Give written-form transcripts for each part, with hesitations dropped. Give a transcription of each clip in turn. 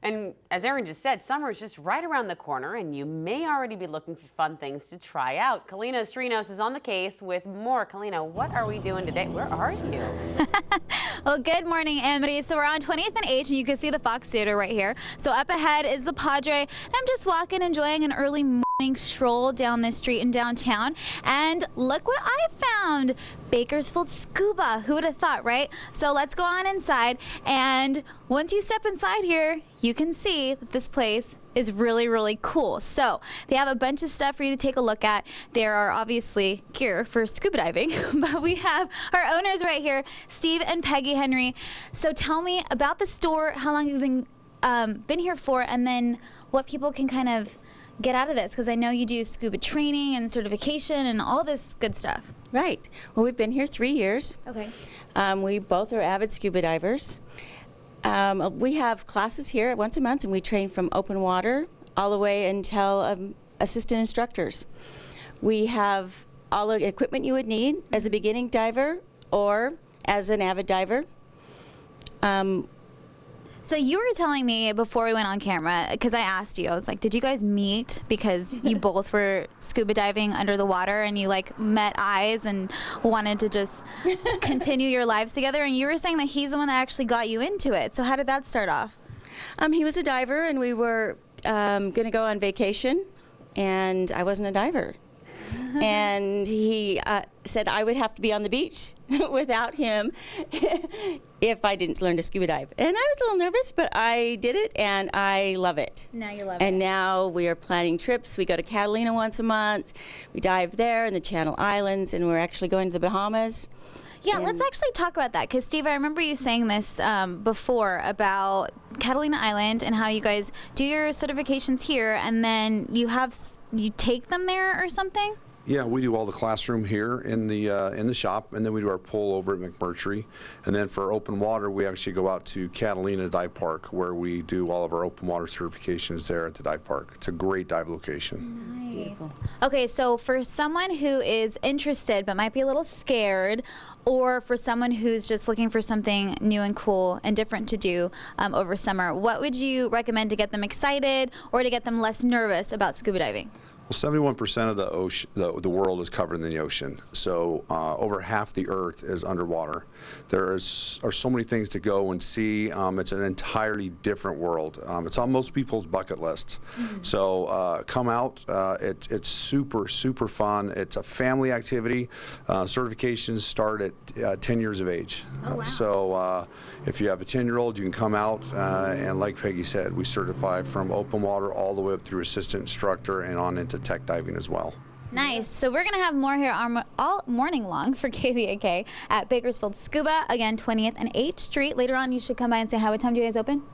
And as Erin just said, summer is just right around the corner, and you may already be looking for fun things to try out. Kalina Strinos is on the case with more. Kalina, what are we doing today? Where are you? Well, good morning, Amity. So we're on 20th and H, and you can see the Fox Theater right here. So up ahead is the Padre. I'm just walking, enjoying an early morning stroll down this street in downtown. And look what I found. Bakersfield Scuba. Who would have thought, right? So let's go on inside. And once you step inside here, you can see that this place is really, really cool. So they have a bunch of stuff for you to take a look at. There are obviously gear for scuba diving, but we have our owners right here, Steve and Peggy Henry. So tell me about the store, how long you've been here for, and then what people can kind of get out of this, because I know you do scuba training and certification and all this good stuff. Right. Well, we've been here 3 years. Okay. We both are avid scuba divers. We have classes here once a month, and we train from open water all the way until assistant instructors. We have all the equipment you would need as a beginning diver or as an avid diver. So you were telling me before we went on camera, because I asked you, I was like, did you guys meet because you both were scuba diving under the water and you like met eyes and wanted to just continue your lives together? And you were saying that he's the one that actually got you into it. So how did that start off? He was a diver, and we were going to go on vacation, and I wasn't a diver. And he said I would have to be on the beach without him if I didn't learn to scuba dive. And I was a little nervous, but I did it, and I love it. Now you love it. And now we are planning trips. We go to Catalina once a month. We dive there in the Channel Islands, and we're actually going to the Bahamas. Yeah, let's actually talk about that, because Steve, I remember you saying this before about Catalina Island and how you guys do your certifications here, and then you take them there or something? Yeah, we do all the classroom here in the shop, and then we do our pull over at McMurtry. And then for open water, we actually go out to Catalina Dive Park, where we do all of our open water certifications there at the dive park. It's a great dive location. Nice. Beautiful. Okay, so for someone who is interested but might be a little scared, or for someone who's just looking for something new and cool and different to do over summer, what would you recommend to get them excited or to get them less nervous about scuba diving? Well, 71% of the ocean, the world is covered in the ocean. So over half the Earth is underwater. There are so many things to go and see. It's an entirely different world. It's on most people's bucket lists. Mm-hmm. So come out. It's super, super fun. It's a family activity. Certifications start at 10 years of age. Oh, wow. So if you have a 10-year-old, you can come out. And like Peggy said, we certify from open water all the way up through assistant instructor and on into tech diving as well. Nice. So we're going to have more here all morning long for KBAK at Bakersfield Scuba. Again, 20th and 8th Street. Later on, you should come by and say hi. What time do you guys open?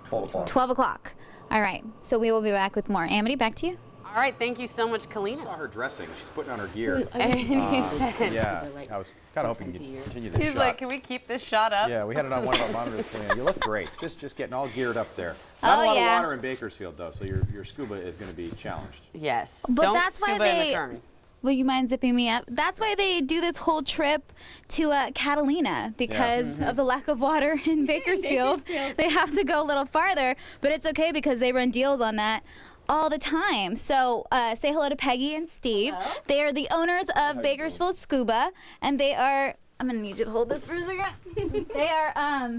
12 o'clock. 12 o'clock. All right. So we will be back with more. Amity, back to you. All right, thank you so much, Kalina. I saw her dressing. She's putting on her gear. And he said, Yeah, I was kind of hoping you'd continue this he's shot. like, can we keep this shot up? Yeah, we had it on one of our monitors. Kalina. You look great. Just getting all geared up there. Not a lot of water in Bakersfield, though, so your scuba is going to be challenged. Yes. But Don't that's why scuba in the current. Will you mind zipping me up? That's why they do this whole trip to Catalina, because of the lack of water in Bakersfield. They have to go a little farther, but it's okay because they run deals on that all the time. So say hello to Peggy and Steve. Hello. They are the owners of Bakersfield Scuba, and they are, I'm going to need you to hold this for a second. They are,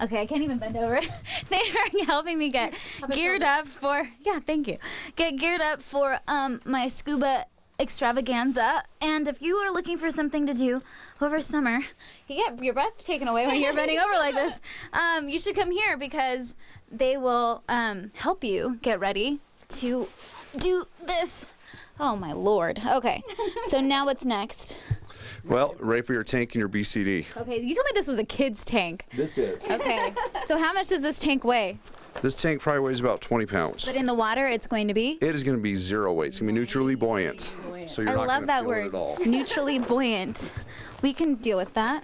okay, I can't even bend over. They are helping me get geared up for, get geared up for my scuba extravaganza. And if you are looking for something to do over summer, you get your breath taken away when you're bending over like this, you should come here because they will help you get ready to do this. Oh my Lord. Okay, so now what's next? Well, ready for your tank and your BCD. Okay, you told me this was a kid's tank. This is. Okay, so how much does this tank weigh? This tank probably weighs about 20 pounds. But in the water, it's going to be? It is going to be zero weight. It's going to be neutrally buoyant. So you're I not love going to that feel word, it at all. neutrally buoyant. We can deal with that.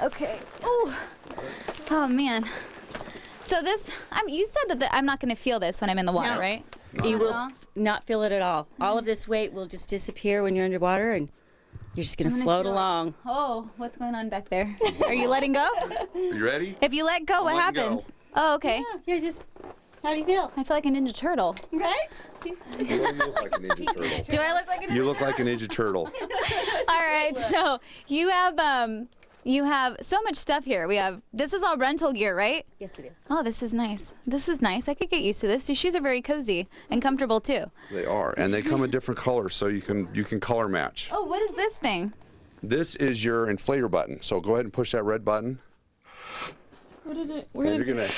Okay. Ooh. Oh, man. So this, you said that I'm not going to feel this when I'm in the water, right? You will not feel it at all. All of this weight will just disappear when you're underwater, and you're just going to float along. Oh, what's going on back there? Are you letting go? Are you ready? If you let go, what happens? Oh, okay. Yeah, just, how do you feel? I feel like a Ninja Turtle. Right? You look like a Ninja Turtle. Do I look like a Ninja You look like a Ninja Turtle. All right, so you have so much stuff here. This is all rental gear, right? Yes, it is. Oh, this is nice. This is nice. I could get used to this. These shoes are very cozy and comfortable too. They are, and they come in different colors, so you can color match. Oh, what is this thing? This is your inflator button. So go ahead and push that red button. And you're gonna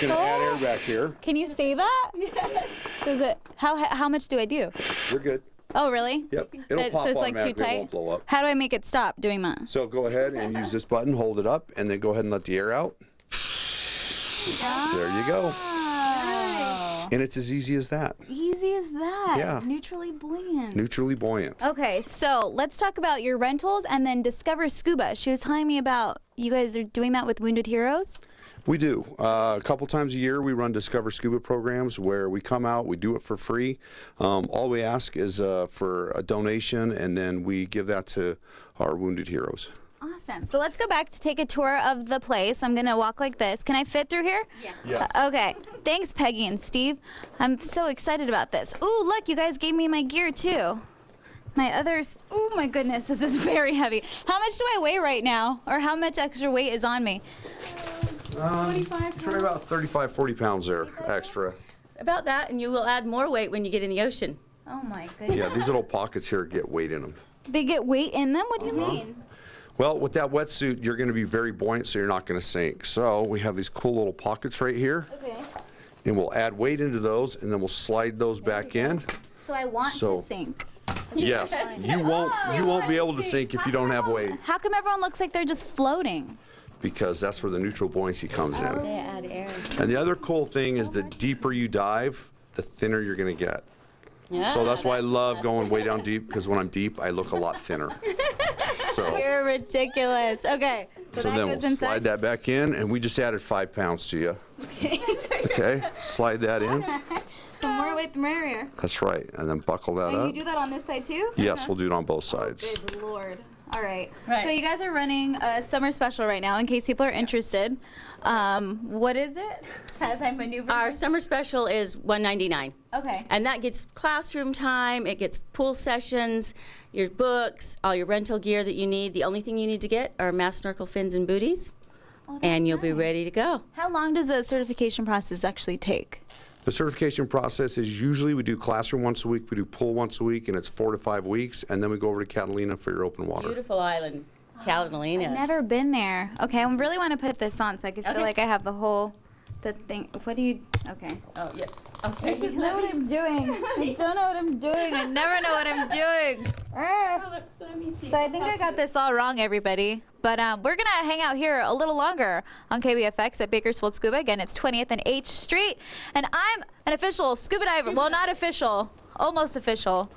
add air back here. Can you say that? Yes. Does it? How much do I do? You're good. Oh, really? Yep. It'll pop so it's like too automatically. It tight. won't blow up. How do I make it stop doing that? So go ahead and use this button, hold it up, and then go ahead and let the air out. There you go. Oh. And it's as easy as that. Easy as that. Yeah. Neutrally buoyant. Neutrally buoyant. Okay, so let's talk about your rentals and then Discover Scuba. She was telling me about you guys are doing that with Wounded Heroes. We do. A couple times a year, we run Discover Scuba programs where we come out, we do it for free. All we ask is for a donation, and then we give that to our Wounded Heroes. Awesome. So let's go back to take a tour of the place. I'm going to walk like this. Can I fit through here? Yeah. Yes. Okay. Thanks, Peggy and Steve. I'm so excited about this. Ooh, look, you guys gave me my gear, too. My others, oh my goodness, this is very heavy. How much do I weigh right now? Or how much extra weight is on me? 25 Try about 35, 40 pounds there extra. About that, and you will add more weight when you get in the ocean. Oh my goodness. Yeah, these little pockets here get weight in them. They get weight in them? What do you mean? Well, with that wetsuit, you're going to be very buoyant, so you're not going to sink. So we have these cool little pockets right here, Okay. and we'll add weight into those, and then we'll slide those back in. So I want So- to sink. Yes, you won't be able to sink if you don't have weight, How come everyone looks like they're just floating? because that's where the neutral buoyancy comes in. They add air. And the other cool thing is the deeper you dive, the thinner you're going to get. So that's why I love going way down deep, because when I'm deep, I look a lot thinner. So, You're ridiculous. Okay. So that then goes we'll inside. slide that back in, and we just added 5 pounds to you. Okay, slide that in. The more weight, the merrier. That's right, and then buckle that And up. you do that on this side too? Yes, we'll do it on both sides. Good Lord. All right. Right. So you guys are running a summer special right now in case people are interested. What is it? As I maneuver. Our summer special is $199. Okay. And that gets classroom time, it gets pool sessions, your books, all your rental gear that you need. The only thing you need to get are mask, snorkel, fins, and booties, and you'll be ready to go. How long does the certification process actually take? The certification process is usually we do classroom once a week, we do pool once a week, and it's 4 to 5 weeks, and then we go over to Catalina for your open water. Beautiful island, Catalina. I've never been there. Okay, I really want to put this on so I can feel Okay. like I have the thing. What do you, okay. Oh, yeah. Okay. I should know what I'm doing. I don't know what I'm doing. I never know what I'm doing. Let me see. So I think I got this all wrong, everybody. But we're going to hang out here a little longer on KBFX at Bakersfield Scuba. Again, it's 20th and H Street. And I'm an official scuba diver. Well, not official. Almost official.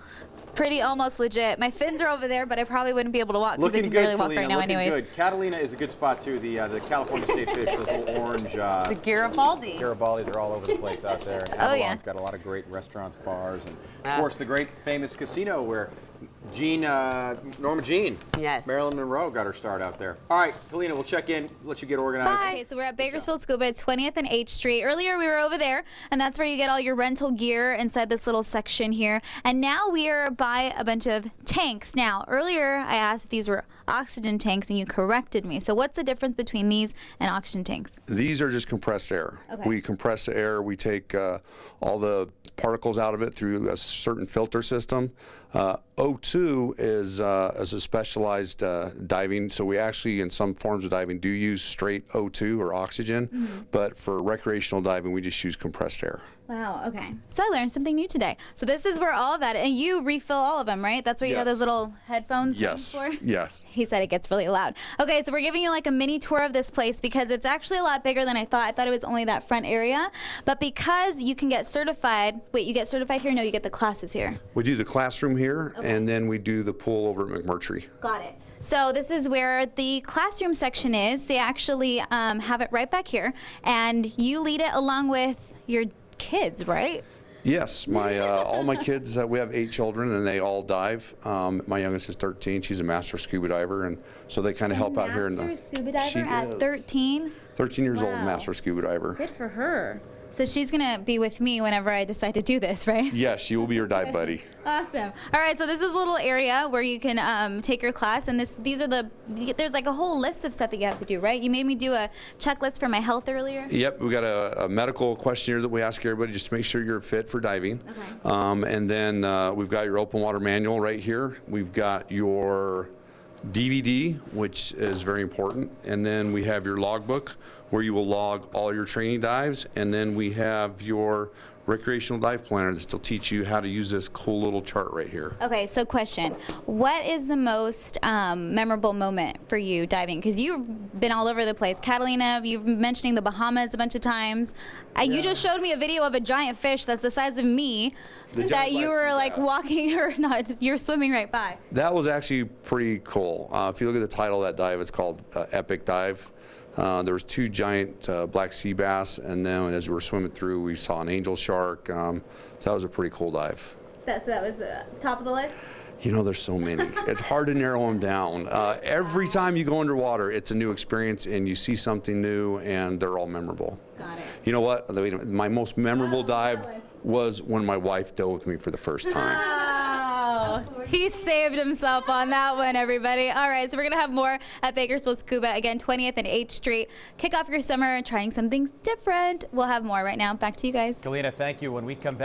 Pretty almost legit. My fins are over there, but I probably wouldn't be able to walk because I Looking can good, barely walk Kalina, right now looking anyways. good. Catalina is a good spot too. The California State Fish, those little orange The Garibaldi. Garibaldi, they're all over the place out there. And Oh, yeah. Avalon's got a lot of great restaurants, bars, and of course the great famous casino where Norma Jean, Yes. Marilyn Monroe got her start out there. All right, Kalina, we'll check in, let you get organized. Okay, so we're at Bakersfield Scuba at 20th and H Street. Earlier we were over there, and that's where you get all your rental gear inside this little section here. And now we are by a bunch of tanks. Now, earlier I asked if these were oxygen tanks, and you corrected me. So what's the difference between these and oxygen tanks? These are just compressed air. Okay. We compress the air, we take all the particles out of it through a certain filter system. O2 is a specialized diving, so we actually, in some forms of diving, do use straight O2 or oxygen, but for recreational diving, we just use compressed air. Wow, okay. So I learned something new today. So this is where all of that, and you refill all of them, right? That's where you got Yes. those little headphones Yes, things for? yes. He said it gets really loud. Okay, so we're giving you like a mini tour of this place because it's actually a lot bigger than I thought. I thought it was only that front area. But because you can get certified, wait, you get certified here? No, you get the classes here. We do the classroom here, and then we do the pool over at McMurtry. Got it. So this is where the classroom section is. They actually have it right back here. And you lead it along with your kids, right? Yes, all my kids, we have 8 children, and they all dive. My youngest is 13. She's a master scuba diver, and so they kind of help out here. Master scuba diver She at is 13? 13 years old, Wow. master scuba diver. Good for her. So she's going to be with me whenever I decide to do this, right? Yes, she will be your dive buddy. Awesome. All right, so this is a little area where you can take your class, and there's like a whole list of stuff that you have to do, right? You made me do a checklist for my health earlier. Yep, we got a medical questionnaire that we ask everybody just to make sure you're fit for diving. Okay. And then we've got your open water manual right here. We've got your DVD, which is very important. And then we have your logbook, where you will log all your training dives. And then we have your recreational dive planner that will teach you how to use this cool little chart right here. Okay, so question. What is the most memorable moment for you diving? Because you've been all over the place. Catalina, you've been mentioning the Bahamas a bunch of times. You just showed me a video of a giant fish that's the size of me that you were like walking, or not, you're swimming right by. That was actually pretty cool. If you look at the title of that dive, it's called Epic Dive. There was 2 giant black sea bass, and then as we were swimming through, we saw an angel shark. So that was a pretty cool dive. So that was the top of the list? You know, there's so many. It's hard to narrow them down. Every time you go underwater, it's a new experience, and you see something new, and they're all memorable. Got it. You know what? My most memorable dive was when my wife dove with me for the first time. Oh, he saved himself on that one, everybody. All right, so we're going to have more at Bakersfield Scuba. Again, 20th and 8th Street. Kick off your summer trying something different. We'll have more right now. Back to you guys. Kalina, thank you. When we come back.